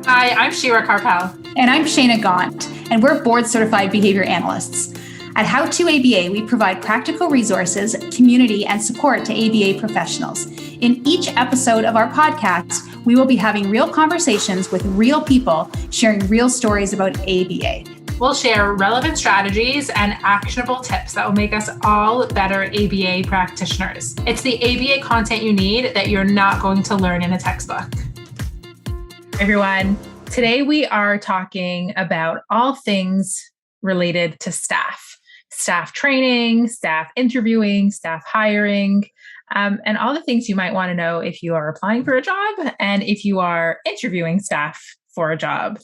Hi, I'm Shira Carpel. And I'm Shayna Gaunt, and we're board-certified behavior analysts. At How to ABA, we provide practical resources, community, and support to ABA professionals. In each episode of our podcast, we will be having real conversations with real people, sharing real stories about ABA. We'll share relevant strategies and actionable tips that will make us all better ABA practitioners. It's the ABA content you need that you're not going to learn in a textbook. Everyone, today we are talking about all things related to staff training, staff interviewing, staff hiring, and all the things you might want to know if you are applying for a job and if you are interviewing staff for a job.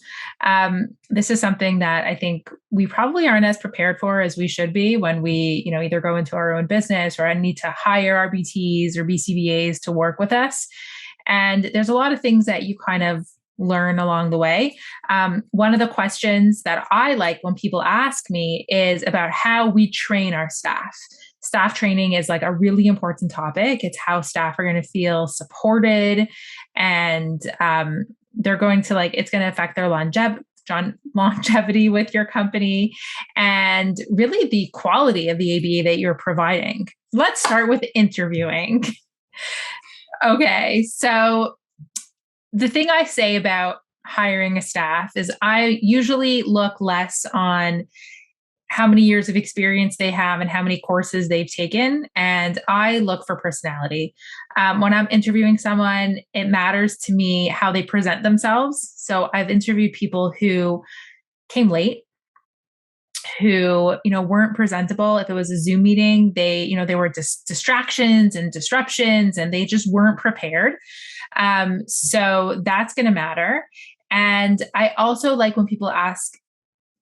This is something that I think we probably aren't as prepared for as we should be when we, either go into our own business or need to hire RBTs or BCBAs to work with us. And there's a lot of things that you kind of learn along the way. One of the questions that I like when people ask me is about how we train our staff. Staff training is like a really important topic. It's how staff are going to feel supported, and they're going to it's going to affect their longevity with your company and really the quality of the ABA that you're providing. Let's start with interviewing. Okay, so the thing I say about hiring a staff is I usually look less on how many years of experience they have and how many courses they've taken. And I look for personality. When I'm interviewing someone, it matters to me how they present themselves. So I've interviewed people who came late, who, weren't presentable. If it was a Zoom meeting, they were distractions and disruptions, and they just weren't prepared. So that's going to matter. And I also like when people ask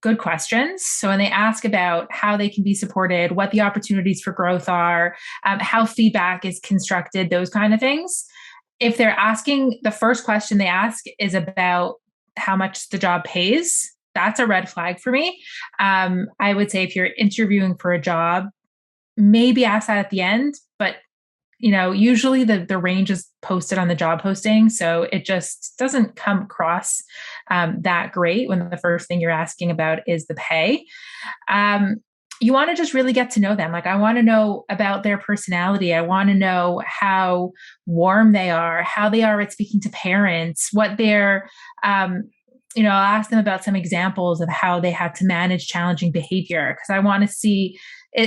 good questions. So when they ask about how they can be supported, what the opportunities for growth are, how feedback is constructed, those kind of things. If they're asking, the first question they ask is about how much the job pays, that's a red flag for me. I would say if you're interviewing for a job, maybe ask that at the end, but usually the range is posted on the job posting. So it just doesn't come across that great when the first thing you're asking about is the pay. You want to just really get to know them. I want to know about their personality. I want to know how warm they are, how they are at speaking to parents, what they're, I'll ask them about some examples of how they had to manage challenging behavior, because I want to see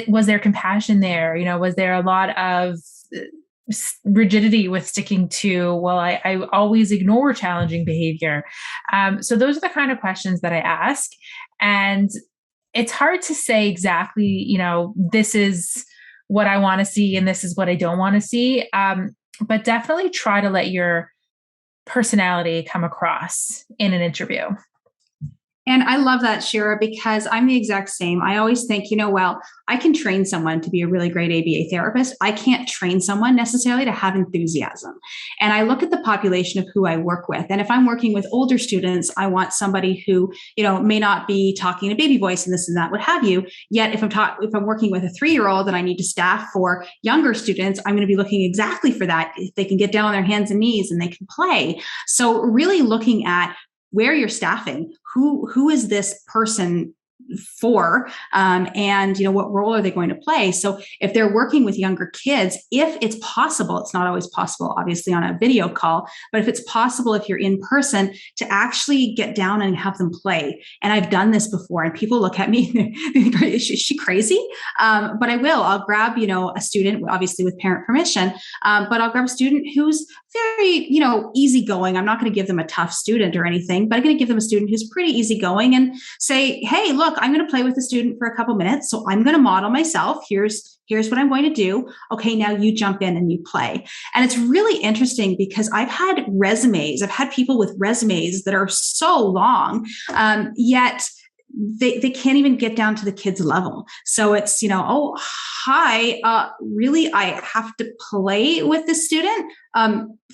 was there compassion there? Was there a lot of rigidity with sticking to, I always ignore challenging behavior. So those are the kind of questions that I ask. And it's hard to say exactly, this is what I want to see and this is what I don't want to see. But definitely try to let your personality come across in an interview. And I love that, Shira, because I'm the exact same. I always think, I can train someone to be a really great ABA therapist. I can't train someone necessarily to have enthusiasm. And I look at the population of who I work with. And if I'm working with older students, I want somebody who, may not be talking in a baby voice and this and that, what have you. Yet if I'm working with a 3-year-old and I need to staff for younger students, I'm going to be looking exactly for that. If they can get down on their hands and knees and they can play. So really looking at where you're staffing, who is this person for, and what role are they going to play? So if they're working with younger kids, if it's possible, it's not always possible, obviously, on a video call, but if it's possible, if you're in person, to actually get down and have them play. And I've done this before, and people look at me, is she crazy? But I'll grab, a student, obviously with parent permission, but I'll grab a student who's very, easygoing. I'm not going to give them a tough student or anything, but I'm going to give them a student who's pretty easygoing and say, hey, look, I'm going to play with the student for a couple minutes. So I'm going to model myself. Here's what I'm going to do. Okay, now you jump in and you play. And it's really interesting because I've had people with resumes that are so long, yet they can't even get down to the kids' level. So it's, oh, hi, really, I have to play with the student.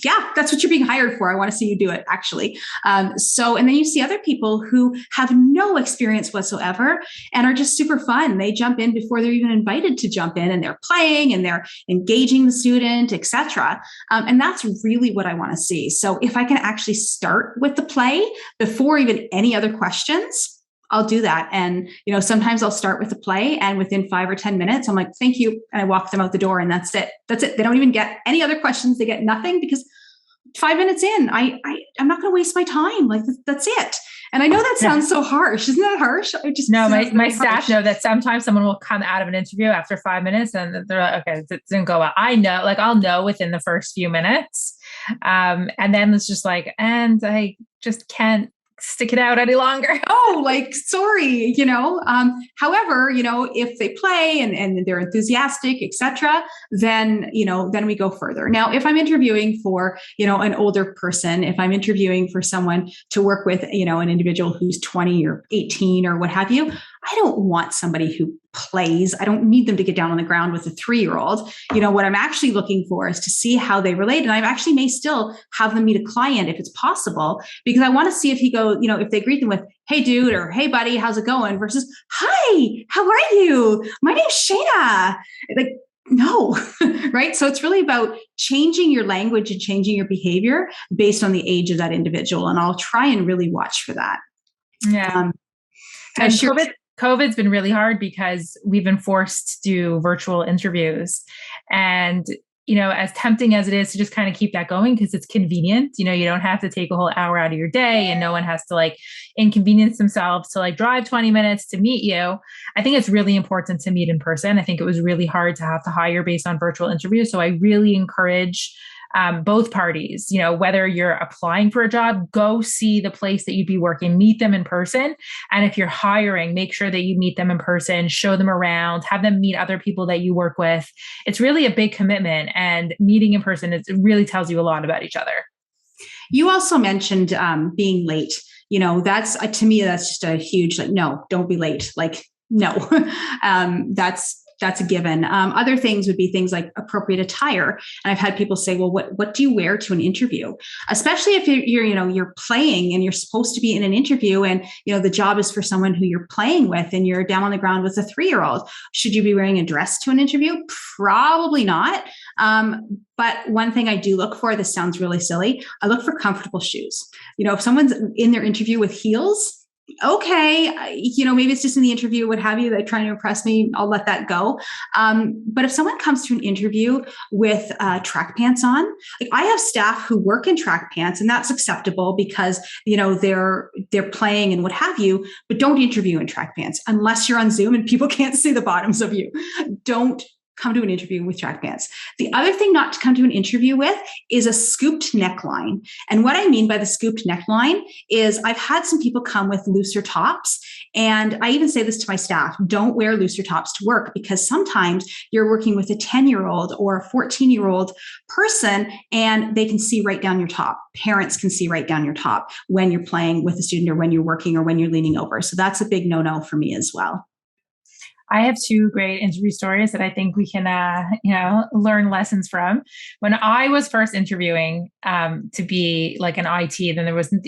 Yeah, that's what you're being hired for. I want to see you do it, actually. And then you see other people who have no experience whatsoever and are just super fun. They jump in before they're even invited to jump in, and they're playing and they're engaging the student, etc. And that's really what I want to see. So if I can actually start with the play before even any other questions, I'll do that. And, sometimes I'll start with the play, and within 5 or 10 minutes, I'm like, thank you. And I walk them out the door, and that's it. That's it. They don't even get any other questions. They get nothing, because 5 minutes in, I'm not going to waste my time. Like, that's it. And I know that sounds so harsh. Isn't that harsh? No, my staff know that sometimes someone will come out of an interview after 5 minutes and they're like, okay, it didn't go well. I know, I'll know within the first few minutes. And then it's just like, and I just can't stick it out any longer. Sorry, however, if they play and they're enthusiastic, etc., then we go further. Now, if I'm interviewing for, an older person, if I'm interviewing for someone to work with, an individual who's 20 or 18 or what have you, I don't want somebody who plays. I don't need them to get down on the ground with a 3-year-old. What I'm actually looking for is to see how they relate. And I actually may still have them meet a client if it's possible, because I want to see if he goes, if they greet them with, hey dude, or hey buddy, how's it going? Versus, hi, how are you? My name's Shayna. Like, no, right? So it's really about changing your language and changing your behavior based on the age of that individual. And I'll try and really watch for that. Yeah. And COVID's been really hard because we've been forced to do virtual interviews. And, as tempting as it is to just kind of keep that going because it's convenient, you don't have to take a whole hour out of your day and no one has to inconvenience themselves to drive 20 minutes to meet you. I think it's really important to meet in person. I think it was really hard to have to hire based on virtual interviews. So I really encourage both parties, whether you're applying for a job, go see the place that you'd be working, meet them in person. And if you're hiring, make sure that you meet them in person, show them around, have them meet other people that you work with. It's really a big commitment, and meeting in person, it really tells you a lot about each other. You also mentioned being late. That's to me, that's just a huge, no, don't be late. No, that's a given. Other things would be things like appropriate attire. And I've had people say, well, what do you wear to an interview? Especially if you're playing and you're supposed to be in an interview and, the job is for someone who you're playing with and you're down on the ground with a 3-year-old. Should you be wearing a dress to an interview? Probably not. But one thing I do look for, this sounds really silly, I look for comfortable shoes. If someone's in their interview with heels, okay, maybe it's just in the interview, what have you, they're trying to impress me, I'll let that go. But if someone comes to an interview with track pants on, I have staff who work in track pants, and that's acceptable because, they're playing and what have you, but don't interview in track pants unless you're on Zoom and people can't see the bottoms of you. Don't come to an interview with track pants. The other thing not to come to an interview with is a scooped neckline. And what I mean by the scooped neckline is I've had some people come with looser tops. And I even say this to my staff, don't wear looser tops to work, because sometimes you're working with a 10-year-old or a 14-year-old person and they can see right down your top. Parents can see right down your top when you're playing with a student or when you're working or when you're leaning over. So that's a big no-no for me as well. I have 2 great interview stories that I think we can, learn lessons from. When I was first interviewing to be an IT, then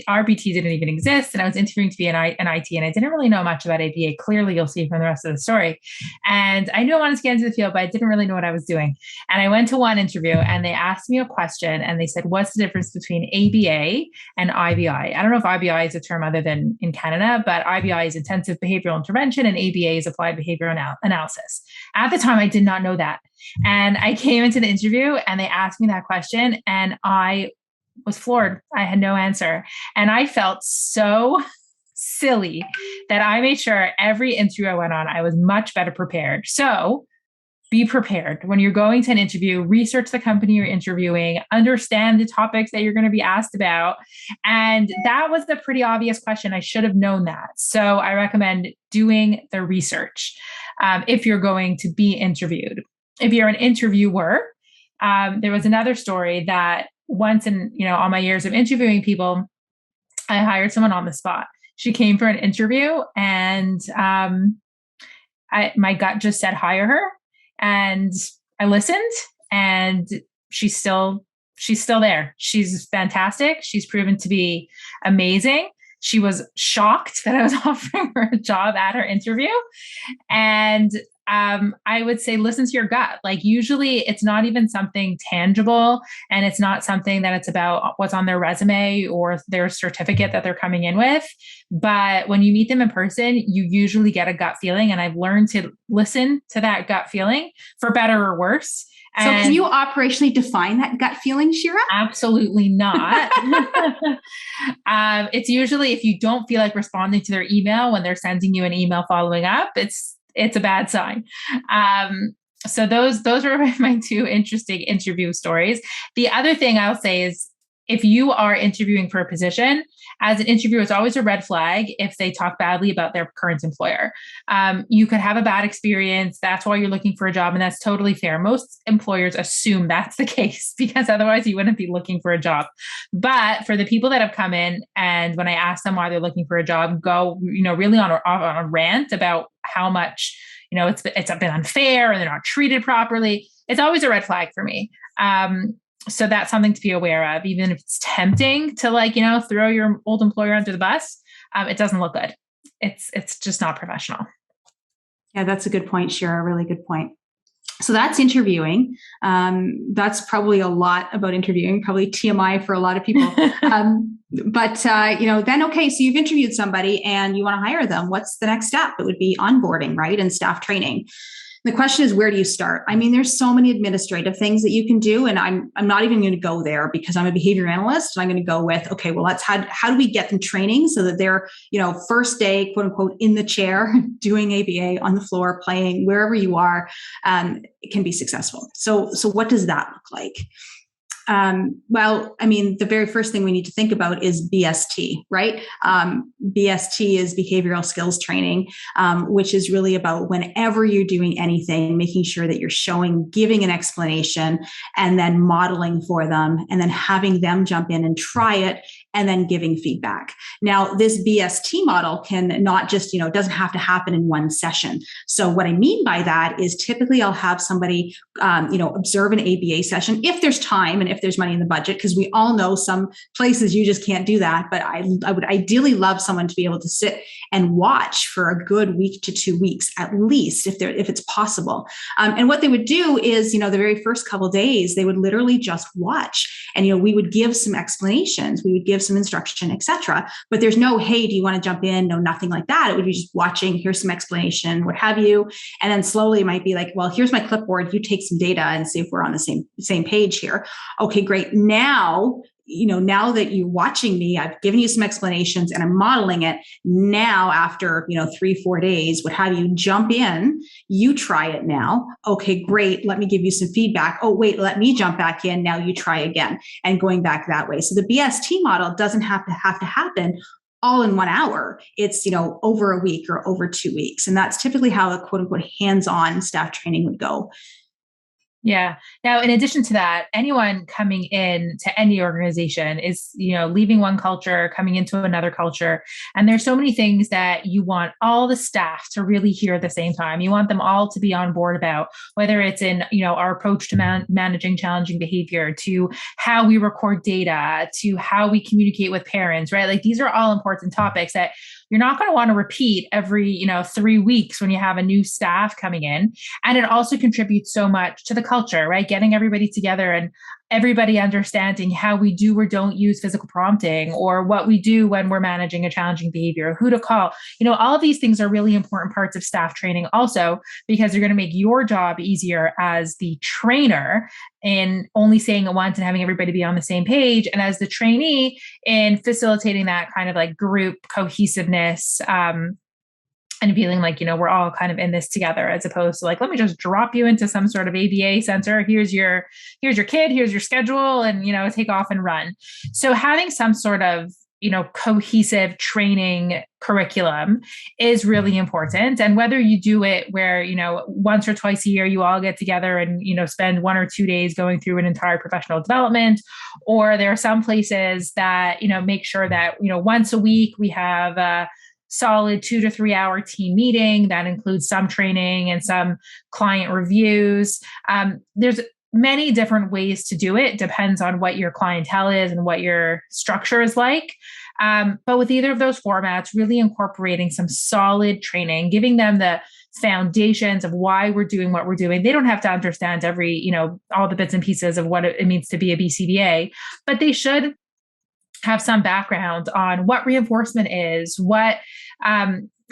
RBT didn't even exist, and I was interviewing to be an IT, and I didn't really know much about ABA. Clearly, you'll see from the rest of the story. And I knew I wanted to get into the field, but I didn't really know what I was doing. And I went to one interview, and they asked me a question, and they said, "What's the difference between ABA and IBI?" I don't know if IBI is a term other than in Canada, but IBI is intensive behavioral intervention, and ABA is applied behavioral analysis. At the time, I did not know that. And I came into the interview and they asked me that question and I was floored. I had no answer. And I felt so silly that I made sure every interview I went on, I was much better prepared. So be prepared. When you're going to an interview, research the company you're interviewing, understand the topics that you're going to be asked about. And that was a pretty obvious question. I should have known that. So I recommend doing the research if you're going to be interviewed. If you're an interviewer, there was another story that once in, all my years of interviewing people, I hired someone on the spot. She came for an interview, and my gut just said hire her, and I listened, and she's still there. She's fantastic. She's proven to be amazing. She was shocked that I was offering her a job at her interview. And I would say, listen to your gut. Like, usually it's not even something tangible, and it's not something that it's about what's on their resume or their certificate that they're coming in with. But when you meet them in person, you usually get a gut feeling. And I've learned to listen to that gut feeling, for better or worse. So can you operationally define that gut feeling, Shira? Absolutely not. It's usually if you don't feel like responding to their email when they're sending you an email following up, it's a bad sign. So those were my two interesting interview stories. The other thing I'll say is, if you are interviewing for a position, as an interviewer, it's always a red flag if they talk badly about their current employer. You could have a bad experience. That's why you're looking for a job. And that's totally fair. Most employers assume that's the case, because otherwise you wouldn't be looking for a job. But for the people that have come in, and when I ask them why they're looking for a job, go, really on a rant about how much, it's been unfair and they're not treated properly, it's always a red flag for me. So that's something to be aware of, even if it's tempting to throw your old employer under the bus. It doesn't look good. It's just not professional. Yeah, that's a good point, Shira. A really good point. So that's interviewing. That's probably a lot about interviewing, probably TMI for a lot of people. But then, okay, so you've interviewed somebody and you want to hire them. What's the next step? It would be onboarding, right? And staff training. The question is, where do you start? I mean, there's so many administrative things that you can do, and I'm not even going to go there because I'm a behavior analyst, and I'm going to go with, okay, well, how do we get them training so that they're, first day, quote unquote, in the chair, doing ABA on the floor, playing wherever you are, it can be successful. So what does that look like? Well, I mean, the very first thing we need to think about is BST, right? BST is behavioral skills training, which is really about whenever you're doing anything, making sure that you're giving an explanation, and then modeling for them, and then having them jump in and try it, and then giving feedback. Now, this BST model can not just, it doesn't have to happen in one session. So what I mean by that is, typically I'll have somebody, observe an ABA session if there's time and if there's money in the budget, because we all know some places you just can't do that. But I would ideally love someone to be able to sit and watch for a good week to 2 weeks, at least, if it's possible. And what they would do is, the very first couple of days, they would literally just watch, and we would give some explanations, we would give some instruction, etc. But there's no, hey, do you want to jump in? No, nothing like that. It would be just watching, here's some explanation, what have you. And then slowly it might be like, well, here's my clipboard, you take some data and see if we're on the same page here. Okay, great. Now that you're watching me, I've given you some explanations and I'm modeling it. Now, after, 3-4 days, what have you, jump in, you try it now. Okay, great. Let me give you some feedback. Oh, wait, let me jump back in. Now you try again, and going back that way. So the BST model doesn't have to happen all in 1 hour. It's, over a week or over 2 weeks. And that's typically how a quote unquote hands-on staff training would go. Yeah. Now, in addition to that, anyone coming in to any organization is, leaving one culture, coming into another culture. And there's so many things that you want all the staff to really hear at the same time. You want them all to be on board about, whether it's in, our approach to managing challenging behavior, to how we record data, to how we communicate with parents, right? Like, these are all important topics that you're not going to want to repeat every, 3 weeks when you have a new staff coming in. And it also contributes so much to the culture, right? Getting everybody together and everybody understanding how we do or don't use physical prompting, or what we do when we're managing a challenging behavior, who to call. All of these things are really important parts of staff training also, because they're going to make your job easier as the trainer in only saying it once and having everybody be on the same page, and as the trainee in facilitating that kind of like group cohesiveness, and feeling like, we're all kind of in this together, as opposed to like, let me just drop you into some sort of ABA center. Here's your kid, here's your schedule, and, take off and run. So having some sort of, cohesive training curriculum is really important. And whether you do it where, once or twice a year, you all get together and, spend 1 or 2 days going through an entire professional development, or there are some places that, make sure that, once a week we have a solid 2 to 3 hour team meeting that includes some training and some client reviews. There's many different ways to do it. Depends on what your clientele is and what your structure is like. But with either of those formats, really incorporating some solid training, giving them the foundations of why we're doing what we're doing. They don't have to understand all the bits and pieces of what it means to be a BCBA, but they should have some background on what reinforcement is, why,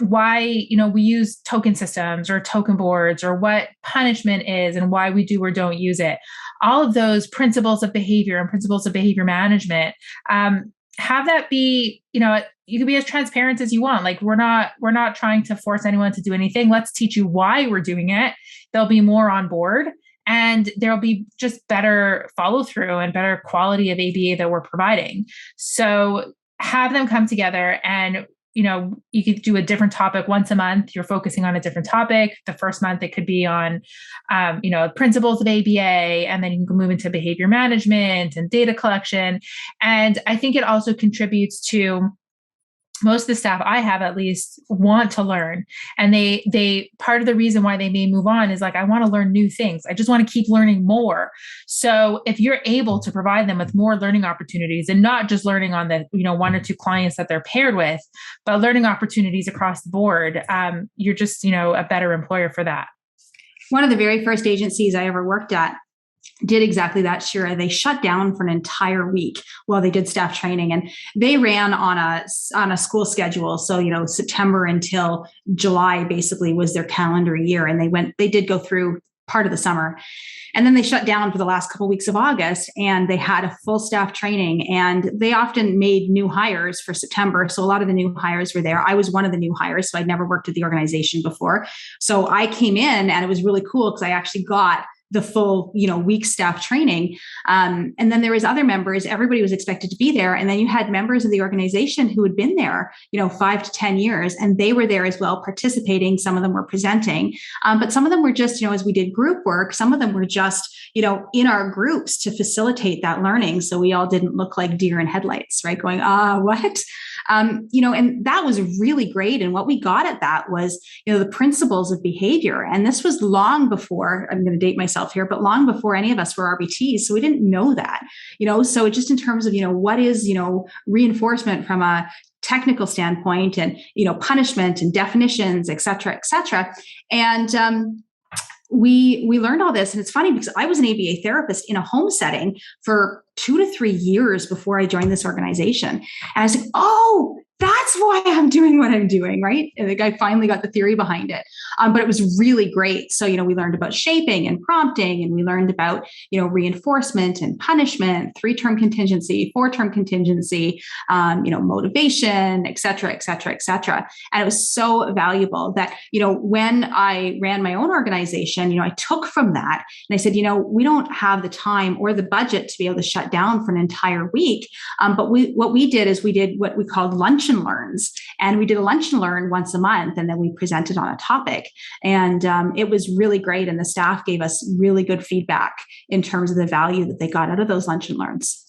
we use token systems or token boards, or what punishment is and why we do or don't use it. All of those principles of behavior and principles of behavior management, have that be, you can be as transparent as you want. Like we're not trying to force anyone to do anything. Let's teach you why we're doing it. They'll be more on board, and there'll be just better follow through and better quality of ABA that we're providing. So have them come together, and you could do a different topic once a month. You're focusing on a different topic. The first month it could be on, principles of ABA, and then you can move into behavior management and data collection. And I think it also contributes to most of the staff I have at least want to learn. And they part of the reason why they may move on is like, I want to learn new things. I just want to keep learning more. So if you're able to provide them with more learning opportunities, and not just learning on the, 1 or 2 clients that they're paired with, but learning opportunities across the board, you're just, a better employer for that. One of the very first agencies I ever worked at did exactly that, Shira. They shut down for an entire week while they did staff training, and they ran on a school schedule. So, September until July basically was their calendar year. And they did go through part of the summer, and then they shut down for the last couple of weeks of August, and they had a full staff training, and they often made new hires for September. So a lot of the new hires were there. I was one of the new hires, so I'd never worked at the organization before. So I came in, and it was really cool because I actually got the full, week staff training. And then there was other members, everybody was expected to be there. And then you had members of the organization who had been there, 5 to 10 years, and they were there as well, participating. Some of them were presenting, but some of them were just, as we did group work, some of them were just, in our groups to facilitate that learning. So we all didn't look like deer in headlights, right? Going, what? And that was really great. And what we got at that was, the principles of behavior. And this was long before, I'm going to date myself here, but long before any of us were RBTs. So we didn't know that, so just in terms of, what is, reinforcement from a technical standpoint, and, punishment and definitions, et cetera, et cetera. And, we learned all this. And it's funny because I was an ABA therapist in a home setting for 2 to 3 years before I joined this organization. And I was like, oh, that's why I'm doing what I'm doing, right? And the guy finally got the theory behind it. But it was really great. So, we learned about shaping and prompting, and we learned about, reinforcement and punishment, 3-term contingency, 4-term contingency, motivation, et cetera, et cetera, et cetera. And it was so valuable that, when I ran my own organization, I took from that and I said, we don't have the time or the budget to be able to shut down for an entire week. But what we did is we did what we called lunch and learns. And we did a lunch and learn once a month, and then we presented on a topic. And it was really great. And the staff gave us really good feedback in terms of the value that they got out of those lunch and learns.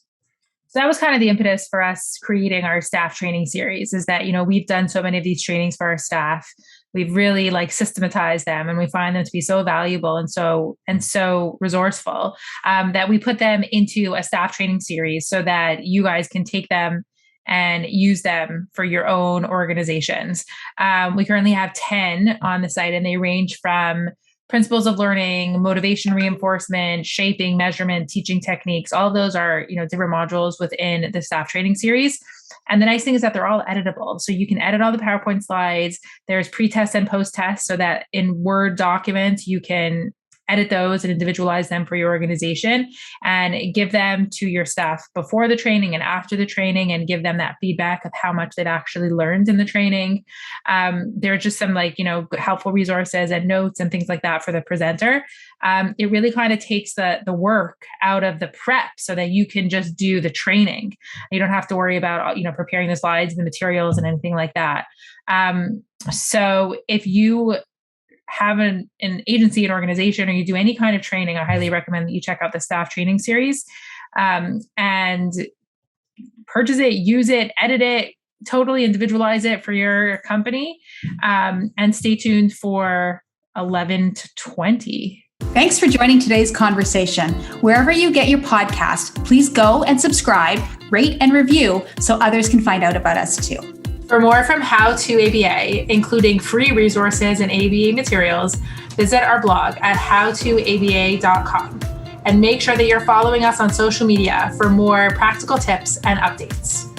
So that was kind of the impetus for us creating our staff training series, is that, we've done so many of these trainings for our staff. We've really systematized them, and we find them to be so valuable and so resourceful, that we put them into a staff training series so that you guys can take them and use them for your own organizations. We currently have 10 on the site, and they range from principles of learning, motivation reinforcement, shaping, measurement, teaching techniques. All of those are, different modules within the staff training series. And the nice thing is that they're all editable. So you can edit all the PowerPoint slides. There's pre-test and post-test, so that in Word documents, you can edit those and individualize them for your organization and give them to your staff before the training and after the training, and give them that feedback of how much they've actually learned in the training. There are just some helpful resources and notes and things like that for the presenter. It really kind of takes the work out of the prep so that you can just do the training. You don't have to worry about, preparing the slides, the materials, and anything like that. So if you have an agency, an organization, or you do any kind of training, I highly recommend that you check out the staff training series and purchase it, use it, edit it, totally individualize it for your company, and stay tuned for 11 to 20. Thanks for joining today's conversation. Wherever you get your podcast, please go and subscribe, rate, and review so others can find out about us too. For more from How to ABA, including free resources and ABA materials, visit our blog at howtoaba.com. And make sure that you're following us on social media for more practical tips and updates.